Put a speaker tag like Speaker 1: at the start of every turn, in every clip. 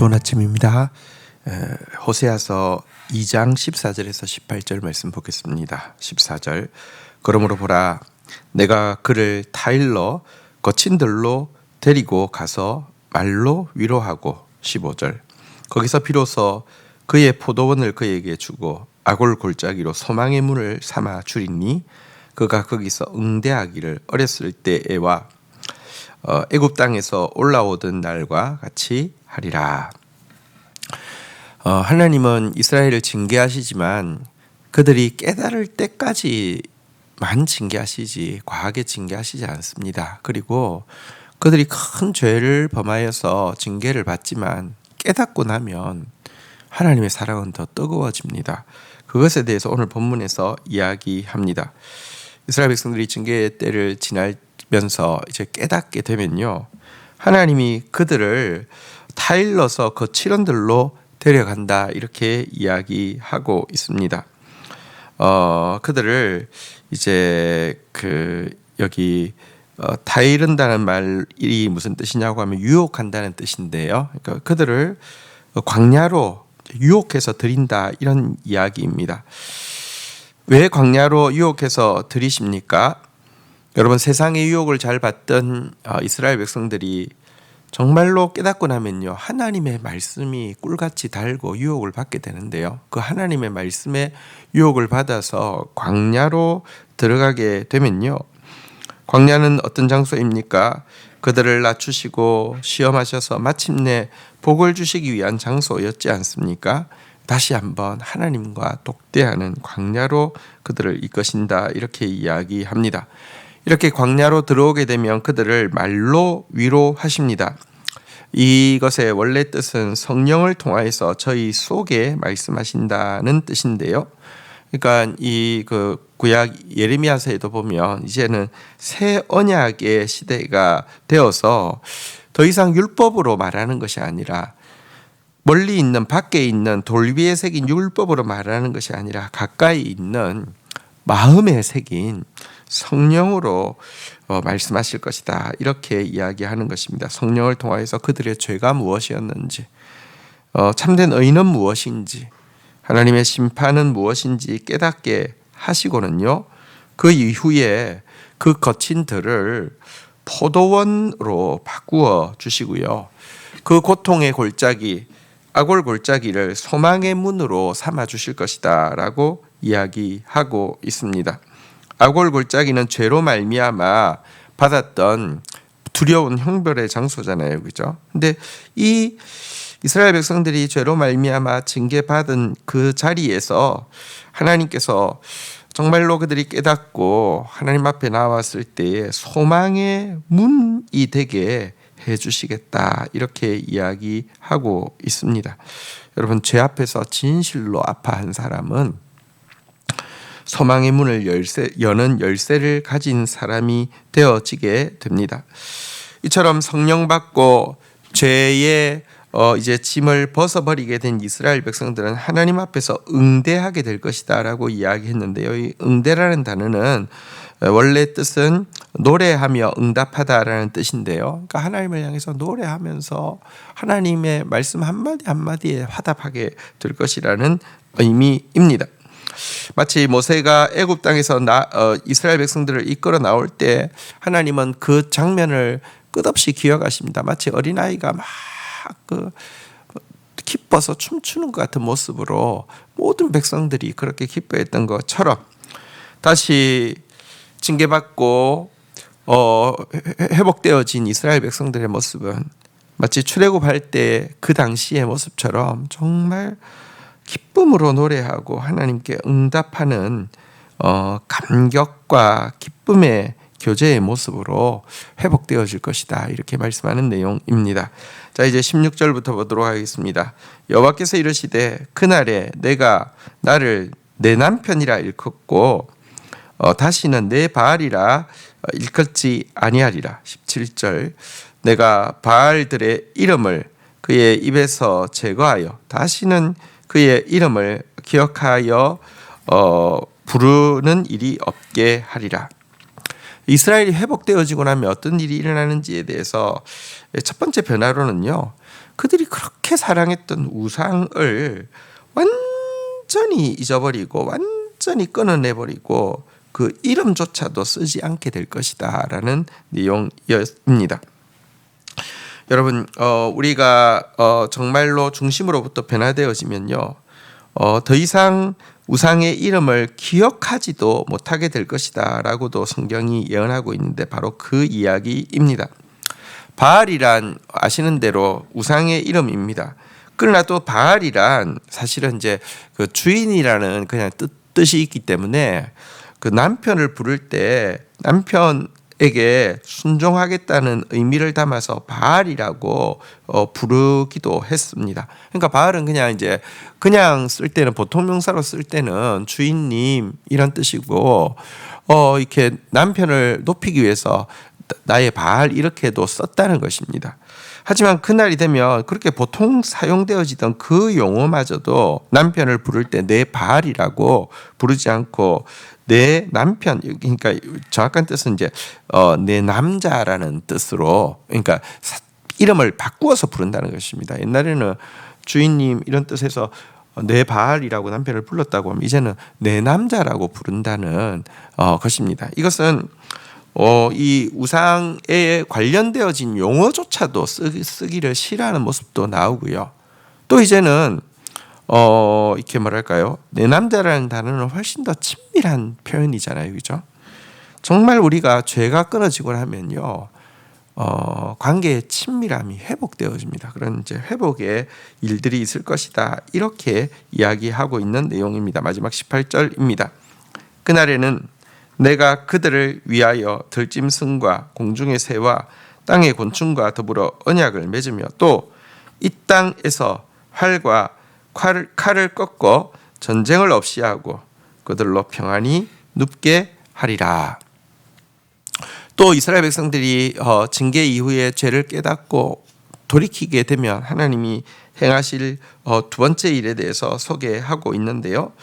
Speaker 1: 좋은 아침입니다. 호세아서 2장 14절에서 18절 말씀 보겠습니다. 14절 그러므로 보라 내가 그를 타일러 거친 들로 데리고 가서 말로 위로하고 15절 거기서 비로소 그의 포도원을 그에게 주고 아골 골짜기로 소망의 문을 삼아 주리니 그가 거기서 응대하기를 어렸을 때에와 애굽 땅에서 올라오던 날과 같이 하리라. 하나님은 이스라엘을 징계하시지만 그들이 깨달을 때까지만 징계하시지 과하게 징계하시지 않습니다. 그리고 그들이 큰 죄를 범하여서 징계를 받지만 깨닫고 나면 하나님의 사랑은 더 뜨거워집니다. 그것에 대해서 오늘 본문에서 이야기합니다. 이스라엘 백성들이 징계의 때를 지나면서 이제 깨닫게 되면요, 하나님이 그들을 타일러서 거칠은 들로 데려간다 이렇게 이야기하고 있습니다. 그들을 이제 여기 타이른다는 말이 무슨 뜻이냐고 하면 유혹한다는 뜻인데요. 그러니까 그들을 광야로 유혹해서 들인다 이런 이야기입니다. 왜 광야로 유혹해서 들이십니까? 여러분, 세상의 유혹을 잘 받던 이스라엘 백성들이 정말로 깨닫고 나면요, 하나님의 말씀이 꿀같이 달고 유혹을 받게 되는데요, 그 하나님의 말씀에 유혹을 받아서 광야로 들어가게 되면요, 광야는 어떤 장소입니까? 그들을 낮추시고 시험하셔서 마침내 복을 주시기 위한 장소였지 않습니까? 다시 한번 하나님과 독대하는 광야로 그들을 이끄신다 이렇게 이야기합니다. 이렇게 광야로 들어오게 되면 그들을 말로 위로하십니다. 이것의 원래 뜻은 성령을 통하여서 저희 속에 말씀하신다는 뜻인데요. 그러니까 이 구약 예레미야서에도 보면 이제는 새 언약의 시대가 되어서 더 이상 율법으로 말하는 것이 아니라 멀리 있는 밖에 있는 돌 위에 새긴 율법으로 말하는 것이 아니라 가까이 있는 마음에 새긴 성령으로 말씀하실 것이다 이렇게 이야기하는 것입니다. 성령을 통하여서 그들의 죄가 무엇이었는지, 참된 의는 무엇인지, 하나님의 심판은 무엇인지 깨닫게 하시고는요, 그 이후에 그 거친 들을 포도원으로 바꾸어 주시고요, 그 고통의 골짜기 아골 골짜기를 소망의 문으로 삼아 주실 것이다 라고 이야기하고 있습니다. 아골 골짜기는 죄로 말미암아 받았던 두려운 형벌의 장소잖아요, 그죠? 근데 이 이스라엘 백성들이 죄로 말미암아 징계받은 그 자리에서 하나님께서 정말로 그들이 깨닫고 하나님 앞에 나왔을 때에 소망의 문이 되게 해주시겠다 이렇게 이야기하고 있습니다. 여러분, 죄 앞에서 진실로 아파한 사람은 소망의 문을 여는 열쇠를 가진 사람이 되어지게 됩니다. 이처럼 성령 받고 죄의 이제 짐을 벗어버리게 된 이스라엘 백성들은 하나님 앞에서 응대하게 될 것이다 라고 이야기했는데요, 이 응대라는 단어는 원래 뜻은 노래하며 응답하다라는 뜻인데요, 그러니까 하나님을 향해서 노래하면서 하나님의 말씀 한마디 한마디에 화답하게 될 것이라는 의미입니다. 마치 모세가 애굽 땅에서 이스라엘 백성들을 이끌어 나올 때 하나님은 그 장면을 끝없이 기억하십니다. 마치 어린아이가 막 기뻐서 춤추는 것 같은 모습으로 모든 백성들이 그렇게 기뻐했던 것처럼 다시 징계받고 회복되어진 이스라엘 백성들의 모습은 마치 출애굽할 때 그 당시의 모습처럼 정말 기쁨으로 노래하고 하나님께 응답하는 감격과 기쁨의 교제의 모습으로 회복되어질 것이다 이렇게 말씀하는 내용입니다. 자, 이제 16절부터 보도록 하겠습니다. 여호와께서 이르시되 그날에 내가 나를 내 남편이라 일컫고 다시는 내 바알이라 일컫지 아니하리라. 17절 내가 바알들의 이름을 그의 입에서 제거하여 다시는 그의 이름을 기억하여 부르는 일이 없게 하리라. 이스라엘이 회복되어지고 나면 어떤 일이 일어나는지에 대해서 첫 번째 변화로는요, 그들이 그렇게 사랑했던 우상을 완전히 잊어버리고 완전히 끊어내버리고 그 이름조차도 쓰지 않게 될 것이다 라는 내용이었습니다. 여러분, 우리가 정말로 중심으로부터 변화되어지면요, 더 이상 우상의 이름을 기억하지도 못하게 될 것이다 라고도 성경이 예언하고 있는데 바로 그 이야기입니다. 바알이란 아시는 대로 우상의 이름입니다. 그러나 또 바알이란 사실은 이제 그 주인이라는 그냥 뜻이 있기 때문에 그 남편을 부를 때 남편에게 순종하겠다는 의미를 담아서 바알이라고 부르기도 했습니다. 그러니까 바알은 그냥 쓸 때는 보통 명사로 쓸 때는 주인님 이런 뜻이고 이렇게 남편을 높이기 위해서 나의 바알 이렇게도 썼다는 것입니다. 하지만 그날이 되면 그렇게 보통 사용되어지던 그 용어마저도 남편을 부를 때 내 바알이라고 부르지 않고 내 남편, 그러니까 정확한 뜻은 이제 내 남자라는 뜻으로, 그러니까 이름을 바꾸어서 부른다는 것입니다. 옛날에는 주인님 이런 뜻에서 내 바알이라고 남편을 불렀다고 하면 이제는 내 남자라고 부른다는 것입니다. 이것은 이 우상에 관련되어진 용어조차도 쓰기를 싫어하는 모습도 나오고요. 또 이제는 이렇게 뭐랄까요? 내 남자라는 단어는 훨씬 더 친밀한 표현이잖아요, 그죠? 정말 우리가 죄가 끊어지고 나면요, 관계의 친밀함이 회복되어집니다. 그런 이제 회복의 일들이 있을 것이다. 이렇게 이야기하고 있는 내용입니다. 마지막 18절입니다. 그날에는 내가 그들을 위하여 들짐승과 공중의 새와 땅의 곤충과 더불어 언약을 맺으며 또 이 땅에서 활과 칼을 꺾어 전쟁을 없이 하고 그들로 평안히 눕게 하리라. 또 이스라엘 백성들이 징계 이후에 죄를 깨닫고 돌이키게 되면 하나님이 행하실 두 번째 일에 대해서 소개하고 있는데요.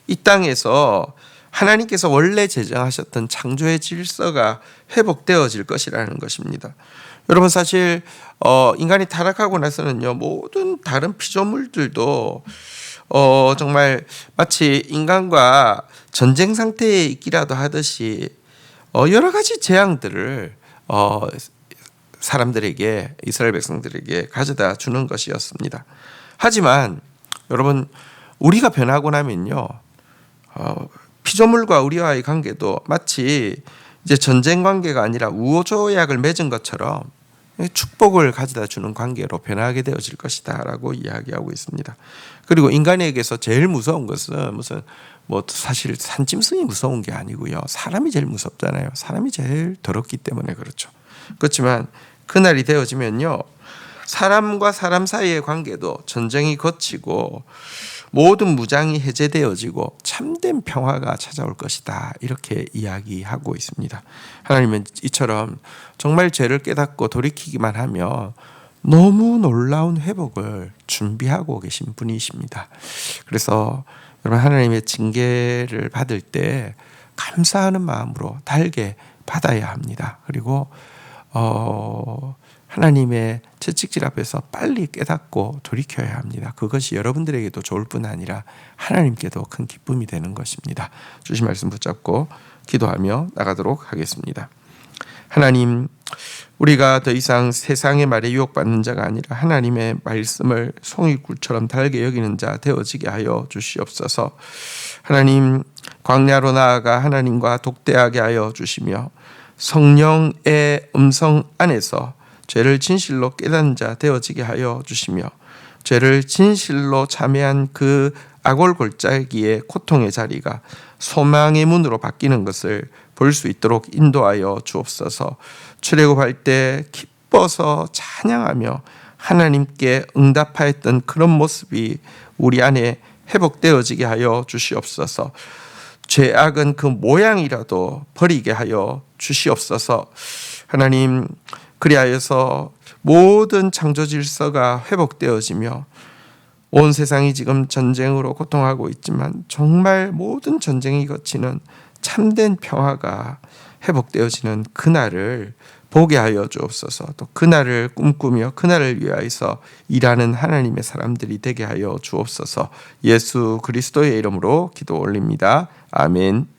Speaker 1: 이 땅에서 하나님께서 원래 제정하셨던 창조의 질서가 회복되어질 것이라는 것입니다. 여러분, 사실 인간이 타락하고 나서는요, 모든 다른 피조물들도 정말 마치 인간과 전쟁 상태에 있기라도 하듯이 여러 가지 재앙들을 사람들에게, 이스라엘 백성들에게 가져다 주는 것이었습니다. 하지만 여러분, 우리가 변하고 나면요, 피조물과 우리와의 관계도 마치 이제 전쟁 관계가 아니라 우호 조약을 맺은 것처럼 축복을 가져다 주는 관계로 변하게 되어질 것이다라고 이야기하고 있습니다. 그리고 인간에게서 제일 무서운 것은 사실 산짐승이 무서운 게 아니고요, 사람이 제일 무섭잖아요. 사람이 제일 더럽기 때문에 그렇죠. 그렇지만 그날이 되어지면요, 사람과 사람 사이의 관계도 전쟁이 거치고 모든 무장이 해제되어지고 참된 평화가 찾아올 것이다, 이렇게 이야기하고 있습니다. 하나님은 이처럼 정말 죄를 깨닫고 돌이키기만 하면 너무 놀라운 회복을 준비하고 계신 분이십니다. 그래서 여러분, 하나님의 징계를 받을 때 감사하는 마음으로 달게 받아야 합니다. 그리고 하나님의 채찍질 앞에서 빨리 깨닫고 돌이켜야 합니다. 그것이 여러분들에게도 좋을 뿐 아니라 하나님께도 큰 기쁨이 되는 것입니다. 주신 말씀 붙잡고 기도하며 나가도록 하겠습니다. 하나님, 우리가 더 이상 세상의 말에 유혹받는 자가 아니라 하나님의 말씀을 송이꿀처럼 달게 여기는 자 되어지게 하여 주시옵소서. 하나님, 광야로 나아가 하나님과 독대하게 하여 주시며 성령의 음성 안에서 죄를 진실로 깨닫는 자 되어지게 하여 주시며 죄를 진실로 참회한 그 악올 골짜기의 고통의 자리가 소망의 문으로 바뀌는 것을 볼 수 있도록 인도하여 주옵소서. 출애굽할 때 기뻐서 찬양하며 하나님께 응답하였던 그런 모습이 우리 안에 회복되어지게 하여 주시옵소서. 죄악은 그 모양이라도 버리게 하여 주시옵소서. 하나님, 그리하여서 모든 창조 질서가 회복되어지며 온 세상이 지금 전쟁으로 고통하고 있지만 정말 모든 전쟁이 거치는 참된 평화가 회복되어지는 그날을 보게 하여 주옵소서. 또 그날을 꿈꾸며 그날을 위하여서 일하는 하나님의 사람들이 되게 하여 주옵소서. 예수 그리스도의 이름으로 기도 올립니다. 아멘.